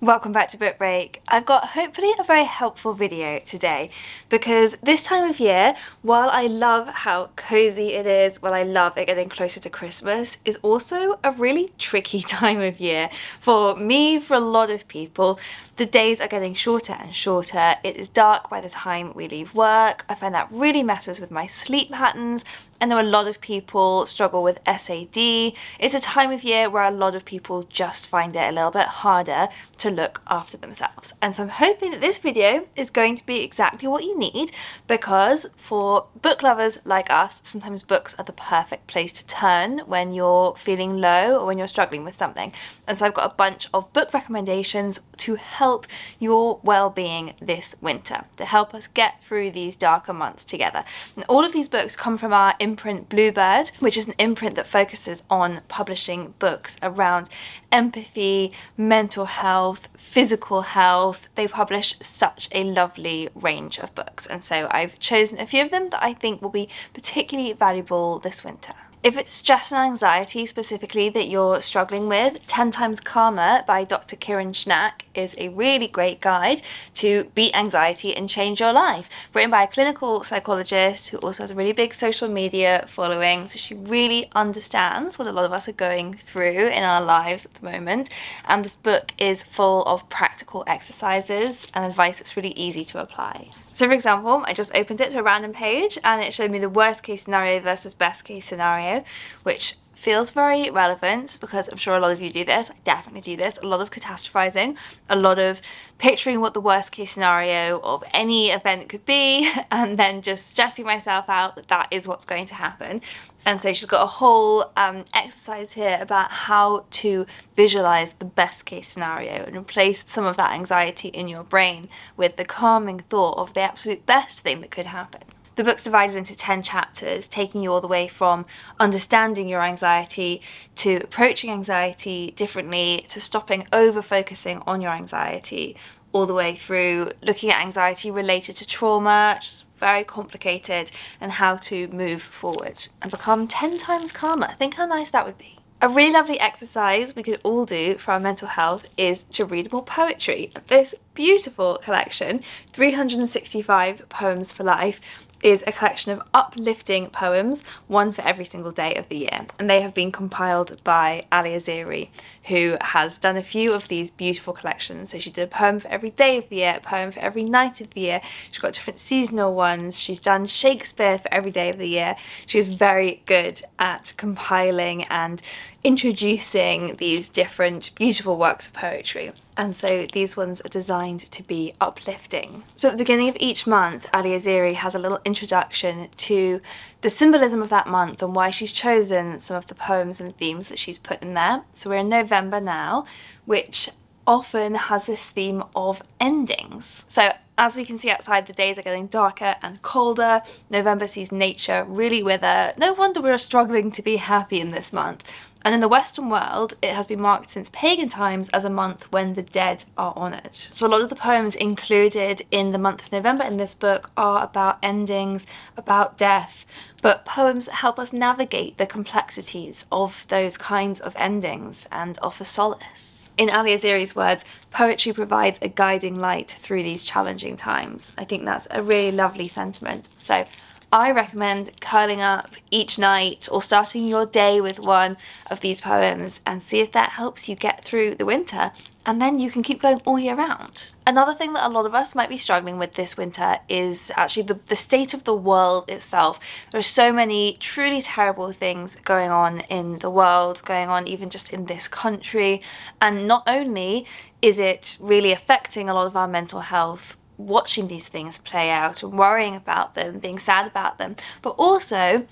Welcome back to Book Break. I've got hopefully a very helpful video today because this time of year, while I love how cozy it is, while I love it getting closer to Christmas, is also a really tricky time of year for me, for a lot of people. The days are getting shorter and shorter. It is dark by the time we leave work. I find that really messes with my sleep patterns. I know a lot of people struggle with SAD. It's a time of year where a lot of people just find it a little bit harder to look after themselves. And so I'm hoping that this video is going to be exactly what you need, because for book lovers like us, sometimes books are the perfect place to turn when you're feeling low or when you're struggling with something. And so I've got a bunch of book recommendations to help your well-being this winter, to help us get through these darker months together. And all of these books come from our imprint Bluebird, which is an imprint that focuses on publishing books around empathy, mental health, physical health. They publish such a lovely range of books, and so I've chosen a few of them that I think will be particularly valuable this winter. If it's stress and anxiety specifically that you're struggling with, 10 Times Calmer by Dr. Kiran Schnack is a really great guide to beat anxiety and change your life. Written by a clinical psychologist who also has a really big social media following, so she really understands what a lot of us are going through in our lives at the moment. And this book is full of practical exercises and advice that's really easy to apply. So for example, I just opened it to a random page and it showed me the worst case scenario versus best case scenario, which feels very relevant because I'm sure a lot of you do this. I definitely do this. A lot of catastrophizing, a lot of picturing what the worst case scenario of any event could be and then just stressing myself out that that is what's going to happen. And so she's got a whole exercise here about how to visualize the best case scenario and replace some of that anxiety in your brain with the calming thought of the absolute best thing that could happen. The book's divided into 10 chapters, taking you all the way from understanding your anxiety to approaching anxiety differently, to stopping over-focusing on your anxiety, all the way through looking at anxiety related to trauma, which is very complicated, and how to move forward and become 10 times calmer. Think how nice that would be. A really lovely exercise we could all do for our mental health is to read more poetry. This beautiful collection, 365 Poems for Life, is a collection of uplifting poems, one for every single day of the year. And they have been compiled by Ali Aziri, who has done a few of these beautiful collections. So she did a poem for every day of the year, a poem for every night of the year. She's got different seasonal ones. She's done Shakespeare for every day of the year. She's very good at compiling and introducing these different beautiful works of poetry. And so these ones are designed to be uplifting. So at the beginning of each month, Ali Aziri has a little introduction to the symbolism of that month and why she's chosen some of the poems and themes that she's put in there. So we're in November now, which often has this theme of endings. So as we can see outside, the days are getting darker and colder. November sees nature really wither. No wonder we're struggling to be happy in this month. And in the Western world, it has been marked since pagan times as a month when the dead are honoured. So a lot of the poems included in the month of November in this book are about endings, about death, but poems that help us navigate the complexities of those kinds of endings and offer solace. In Ali Aziri's words, poetry provides a guiding light through these challenging times. I think that's a really lovely sentiment. So I recommend curling up each night or starting your day with one of these poems and see if that helps you get through the winter, and then you can keep going all year round. Another thing that a lot of us might be struggling with this winter is actually the state of the world itself. There are so many truly terrible things going on in the world, going on even just in this country, and not only is it really affecting a lot of our mental health, watching these things play out and worrying about them, being sad about them, but also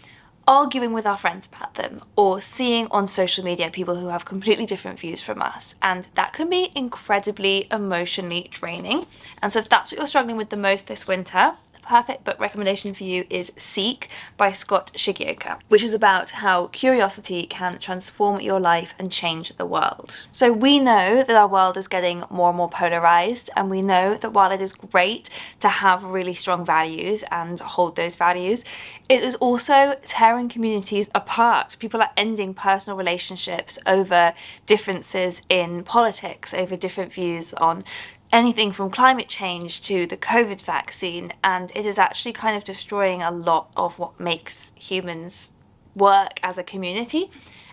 arguing with our friends about them or seeing on social media people who have completely different views from us, and that can be incredibly emotionally draining. And so if that's what you're struggling with the most this winter, perfect book recommendation for you is Seek by Scott Shigeoka, which is about how curiosity can transform your life and change the world. So we know that our world is getting more and more polarized, and we know that while it is great to have really strong values and hold those values, it is also tearing communities apart. People are ending personal relationships over differences in politics, over different views on anything from climate change to the COVID vaccine, and it is actually kind of destroying a lot of what makes humans work as a community.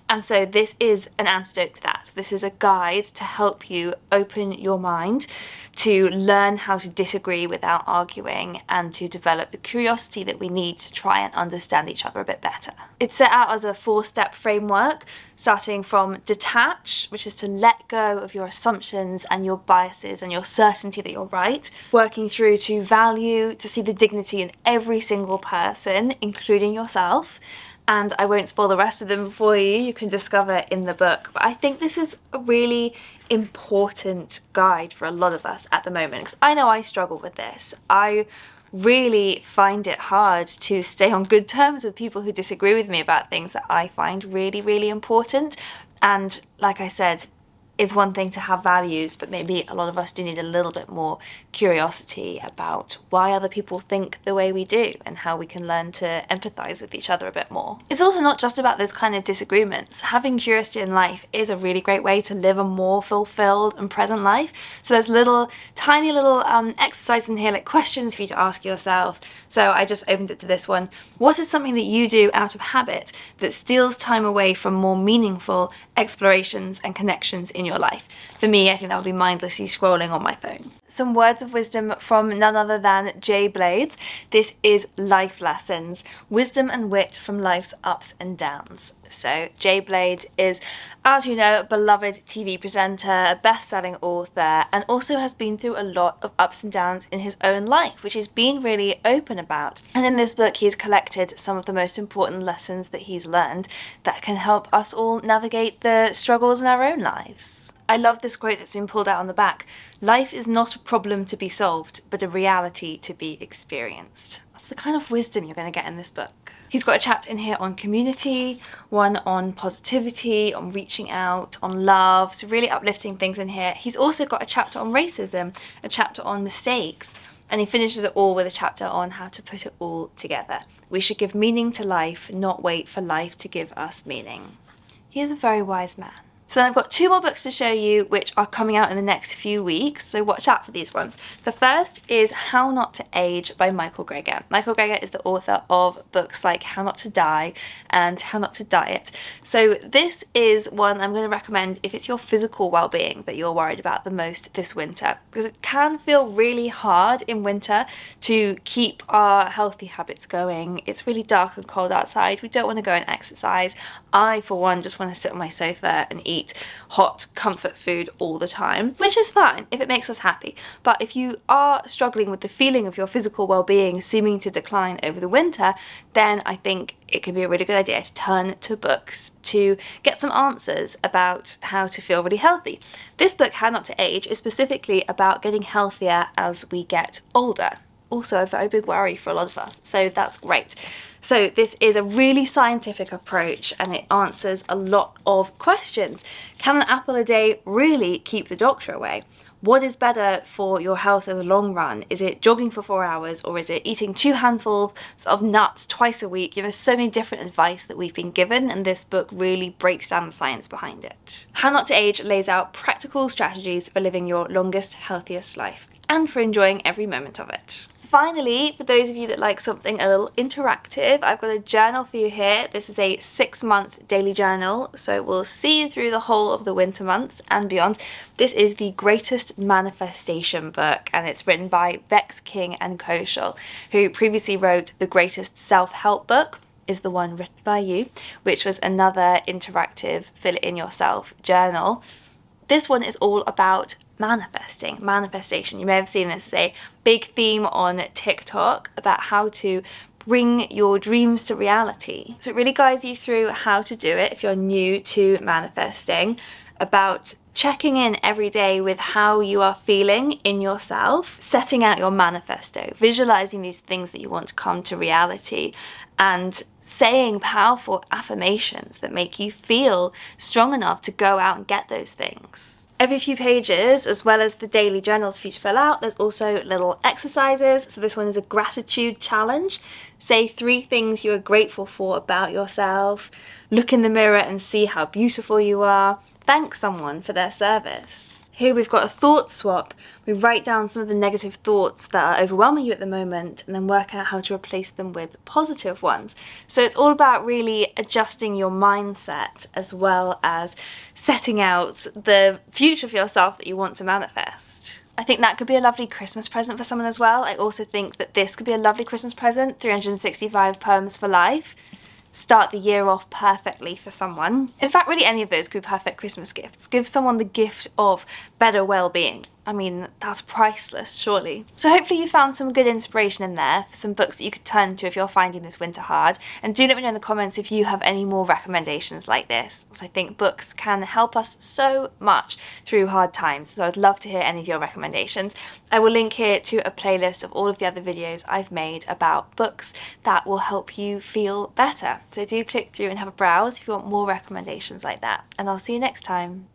And so this is an antidote to that. This is a guide to help you open your mind, to learn how to disagree without arguing, and to develop the curiosity that we need to try and understand each other a bit better. It's set out as a 4-step framework, starting from detach, which is to let go of your assumptions and your biases and your certainty that you're right, working through to value, to see the dignity in every single person, including yourself. And I won't spoil the rest of them for you, you can discover in the book. But I think this is a really important guide for a lot of us at the moment, because I know I struggle with this. I really find it hard to stay on good terms with people who disagree with me about things that I find really, really important. And like I said, it's one thing to have values, but maybe a lot of us do need a little bit more curiosity about why other people think the way we do and how we can learn to empathize with each other a bit more. It's also not just about those kind of disagreements. Having curiosity in life is a really great way to live a more fulfilled and present life. So there's tiny little exercises in here, like questions for you to ask yourself. So I just opened it to this one. What is something that you do out of habit that steals time away from more meaningful explorations and connections in your life? For me, I think that would be mindlessly scrolling on my phone. Some words of wisdom from none other than Jay Blades. This is Life Lessons, Wisdom and Wit from Life's Ups and Downs. So Jay Blades is, as you know, a beloved TV presenter, a best-selling author, and also has been through a lot of ups and downs in his own life, which he's been really open about. And in this book, he's collected some of the most important lessons that he's learned that can help us all navigate the struggles in our own lives. I love this quote that's been pulled out on the back. Life is not a problem to be solved, but a reality to be experienced. That's the kind of wisdom you're going to get in this book. He's got a chapter in here on community, one on positivity, on reaching out, on love, so really uplifting things in here. He's also got a chapter on racism, a chapter on mistakes, and he finishes it all with a chapter on how to put it all together. We should give meaning to life, not wait for life to give us meaning. He is a very wise man. So then I've got 2 more books to show you which are coming out in the next few weeks, so watch out for these ones. The first is How Not to Age by Michael Greger. Michael Greger is the author of books like How Not to Die and How Not to Diet. So this is one I'm going to recommend if it's your physical well-being that you're worried about the most this winter, because it can feel really hard in winter to keep our healthy habits going. It's really dark and cold outside. We don't want to go and exercise. I, for one, just want to sit on my sofa and eat hot comfort food all the time, which is fine if it makes us happy. But if you are struggling with the feeling of your physical well-being seeming to decline over the winter, then I think it could be a really good idea to turn to books to get some answers about how to feel really healthy. This book, How Not to Age, is specifically about getting healthier as we get older. Also a very big worry for a lot of us, so that's great. So this is a really scientific approach and it answers a lot of questions. Can an apple a day really keep the doctor away? What is better for your health in the long run? Is it jogging for 4 hours, or is it eating 2 handfuls of nuts twice a week? There's so many different advice that we've been given, and this book really breaks down the science behind it. How Not to Age lays out practical strategies for living your longest, healthiest life and for enjoying every moment of it. Finally, for those of you that like something a little interactive, I've got a journal for you here. This is a 6-month daily journal, so it will see you through the whole of the winter months and beyond. This is the Greatest Manifestation book, and it's written by Vex King and Koshal, who previously wrote The Greatest Self-Help book, is the one written by you, which was another interactive fill it in yourself journal. This one is all about manifestation. You may have seen this as a big theme on TikTok about how to bring your dreams to reality. So it really guides you through how to do it if you're new to manifesting. about checking in every day with how you are feeling in yourself, setting out your manifesto, visualizing these things that you want to come to reality, and saying powerful affirmations that make you feel strong enough to go out and get those things. Every few pages, as well as the daily journals for you to fill out, there's also little exercises. So this one is a gratitude challenge. Say 3 things you are grateful for about yourself. Look in the mirror and see how beautiful you are. Thank someone for their service. Here we've got a thought swap. We write down some of the negative thoughts that are overwhelming you at the moment and then work out how to replace them with positive ones. So it's all about really adjusting your mindset as well as setting out the future for yourself that you want to manifest. I think that could be a lovely Christmas present for someone as well. I also think that this could be a lovely Christmas present, 365 poems for life. Start the year off perfectly for someone. In fact, really any of those could be perfect Christmas gifts. Give someone the gift of better well-being. I mean, that's priceless, surely. So hopefully you found some good inspiration in there for some books that you could turn to if you're finding this winter hard. And do let me know in the comments if you have any more recommendations like this, because I think books can help us so much through hard times. So I'd love to hear any of your recommendations. I will link here to a playlist of all of the other videos I've made about books that will help you feel better. So do click through and have a browse if you want more recommendations like that. And I'll see you next time.